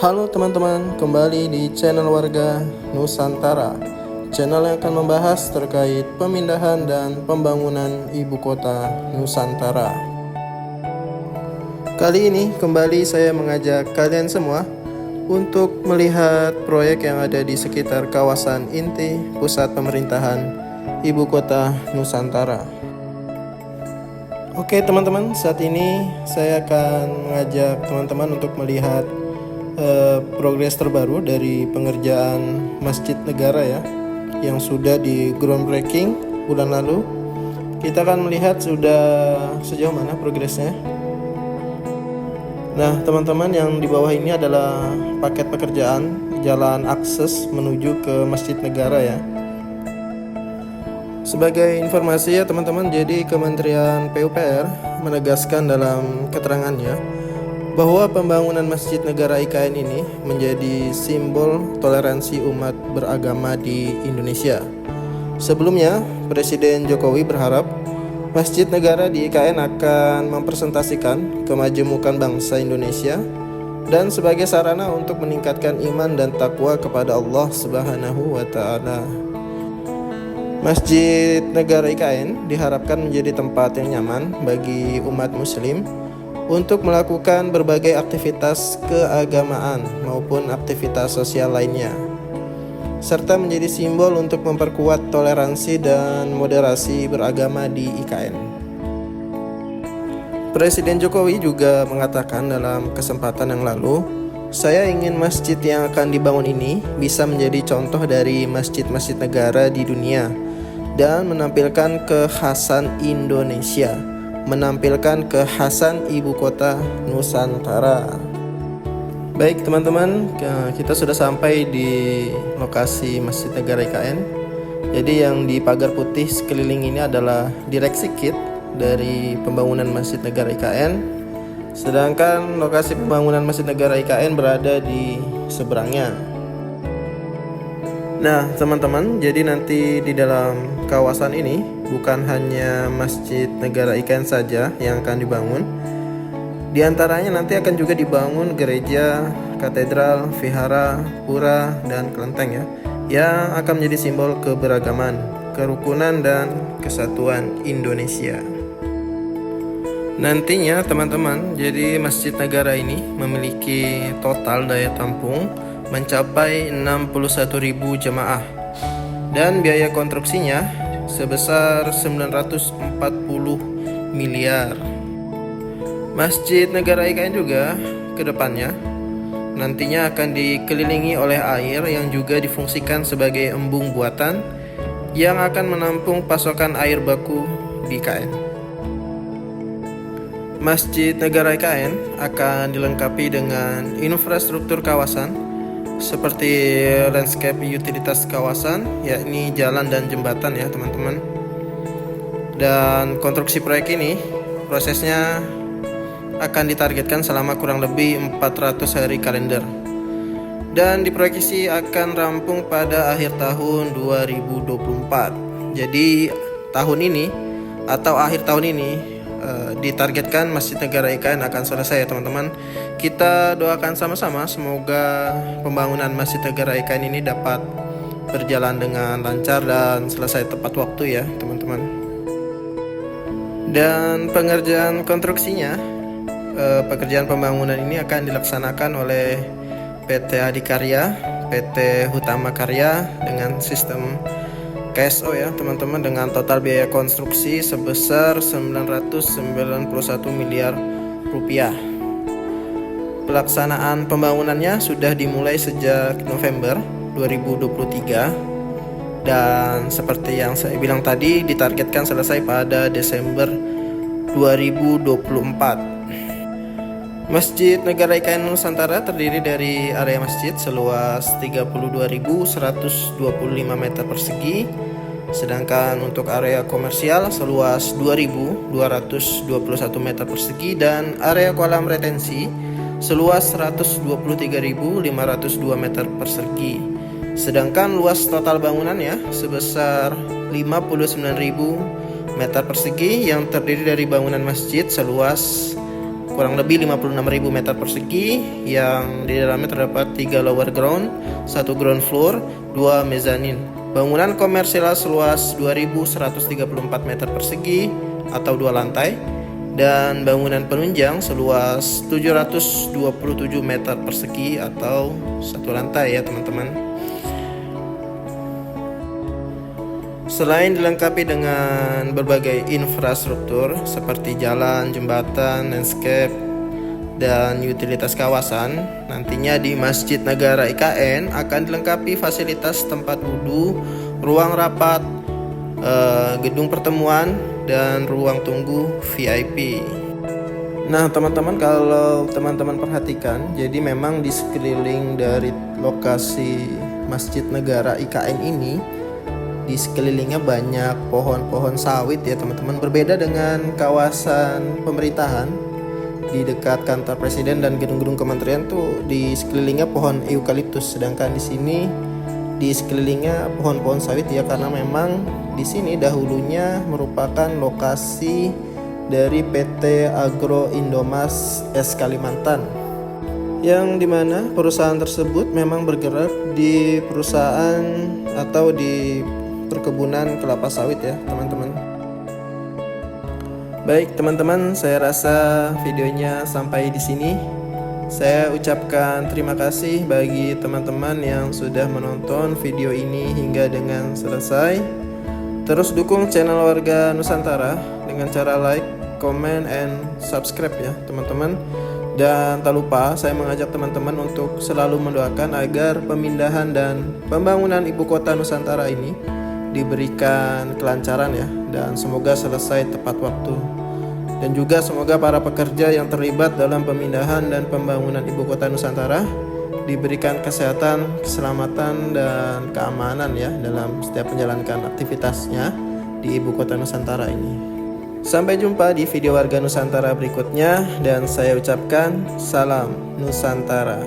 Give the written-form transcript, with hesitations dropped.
Halo teman-teman, kembali di channel Warga Nusantara, channel yang akan membahas terkait pemindahan dan pembangunan ibu kota Nusantara. Kali ini kembali saya mengajak kalian semua untuk melihat proyek yang ada di sekitar kawasan inti pusat pemerintahan ibu kota Nusantara. Oke teman-teman, saat ini saya akan mengajak teman-teman untuk melihat progres terbaru dari pengerjaan Masjid Negara ya, yang sudah di groundbreaking bulan lalu. Kita akan melihat sudah sejauh mana progresnya. Nah teman-teman, yang di bawah ini adalah paket pekerjaan jalan akses menuju ke Masjid Negara ya. Sebagai informasi ya teman-teman, jadi Kementerian PUPR menegaskan dalam keterangannya bahwa pembangunan Masjid Negara IKN ini menjadi simbol toleransi umat beragama di Indonesia. Sebelumnya, Presiden Jokowi berharap Masjid Negara di IKN akan mempresentasikan kemajemukan bangsa Indonesia dan sebagai sarana untuk meningkatkan iman dan takwa kepada Allah Subhanahu wa Ta'ala. Masjid Negara IKN diharapkan menjadi tempat yang nyaman bagi umat Muslim untuk melakukan berbagai aktivitas keagamaan maupun aktivitas sosial lainnya, serta menjadi simbol untuk memperkuat toleransi dan moderasi beragama di IKN. Presiden Jokowi juga mengatakan dalam kesempatan yang lalu, "Saya ingin masjid yang akan dibangun ini bisa menjadi contoh dari masjid-masjid negara di dunia dan menampilkan kekhasan Indonesia, menampilkan kekhasan ibu kota Nusantara." Baik teman-teman, kita sudah sampai di lokasi Masjid Negara IKN. Jadi yang di pagar putih sekeliling ini adalah direksi kit dari pembangunan Masjid Negara IKN. Sedangkan lokasi pembangunan Masjid Negara IKN berada di seberangnya. Nah teman-teman, jadi nanti di dalam kawasan ini bukan hanya Masjid Negara IKN saja yang akan dibangun. Di antaranya nanti akan juga dibangun gereja, katedral, vihara, pura, dan kelenteng ya, yang akan menjadi simbol keberagaman, kerukunan, dan kesatuan Indonesia. Nantinya teman-teman, jadi Masjid Negara ini memiliki total daya tampung mencapai 61.000 jemaah dan biaya konstruksinya sebesar 940 miliar. Masjid Negara IKN juga ke depannya nantinya akan dikelilingi oleh air yang juga difungsikan sebagai embung buatan yang akan menampung pasokan air baku di IKN. Masjid Negara IKN akan dilengkapi dengan infrastruktur kawasan seperti landscape utilitas kawasan, yakni jalan dan jembatan ya teman-teman. Dan konstruksi proyek ini prosesnya akan ditargetkan selama kurang lebih 400 hari kalender dan diproyeksi akan rampung pada akhir tahun 2024. Jadi tahun ini atau akhir tahun ini ditargetkan Masjid Negara IKN akan selesai ya teman-teman. Kita doakan sama-sama semoga pembangunan Masjid Negara IKN ini dapat berjalan dengan lancar dan selesai tepat waktu ya teman-teman. Dan pengerjaan konstruksinya, pekerjaan pembangunan ini akan dilaksanakan oleh PT Adikarya, PT Hutama Karya dengan sistem KSO ya teman-teman, dengan total biaya konstruksi sebesar 991 miliar rupiah. Pelaksanaan pembangunannya sudah dimulai sejak November 2023 dan seperti yang saya bilang tadi ditargetkan selesai pada Desember 2024. Masjid Negara IKN Nusantara terdiri dari area masjid seluas 32.125 meter persegi, sedangkan untuk area komersial seluas 2.221 meter persegi dan area kolam retensi seluas 123.502 meter persegi. Sedangkan luas total bangunannya sebesar 59.000 meter persegi yang terdiri dari bangunan masjid seluas kurang lebih 56.000 meter persegi, yang di dalamnya terdapat 3 lower ground, 1 ground floor, 2 mezanin. Bangunan komersial seluas 2.134 meter persegi atau 2 lantai, dan bangunan penunjang seluas 727 meter persegi atau 1 lantai ya teman-teman. Selain dilengkapi dengan berbagai infrastruktur seperti jalan, jembatan, landscape, dan utilitas kawasan, nantinya di Masjid Negara IKN akan dilengkapi fasilitas tempat wudhu, ruang rapat, gedung pertemuan, dan ruang tunggu VIP. Nah teman-teman, kalau teman-teman perhatikan, jadi memang di sekeliling dari lokasi Masjid Negara IKN ini, di sekelilingnya banyak pohon-pohon sawit ya teman-teman. Berbeda dengan kawasan pemerintahan di dekat kantor presiden dan gedung-gedung kementerian tuh di sekelilingnya pohon eukaliptus, sedangkan di sini di sekelilingnya pohon-pohon sawit ya, karena memang di sini dahulunya merupakan lokasi dari PT Agro Indomas S Kalimantan, yang dimana perusahaan tersebut memang bergerak di perusahaan atau di perkebunan kelapa sawit ya teman-teman. Baik teman-teman, saya rasa videonya sampai di sini. Saya ucapkan terima kasih bagi teman-teman yang sudah menonton video ini hingga dengan selesai. Terus dukung channel Warga Nusantara dengan cara like, comment, and subscribe ya teman-teman. Dan tak lupa saya mengajak teman-teman untuk selalu mendoakan agar pemindahan dan pembangunan ibu kota Nusantara ini diberikan kelancaran ya, dan semoga selesai tepat waktu. Dan juga semoga para pekerja yang terlibat dalam pemindahan dan pembangunan ibu kota Nusantara diberikan kesehatan, keselamatan, dan keamanan ya dalam setiap menjalankan aktivitasnya di ibu kota Nusantara ini. Sampai jumpa di video Warga Nusantara berikutnya, dan saya ucapkan salam Nusantara.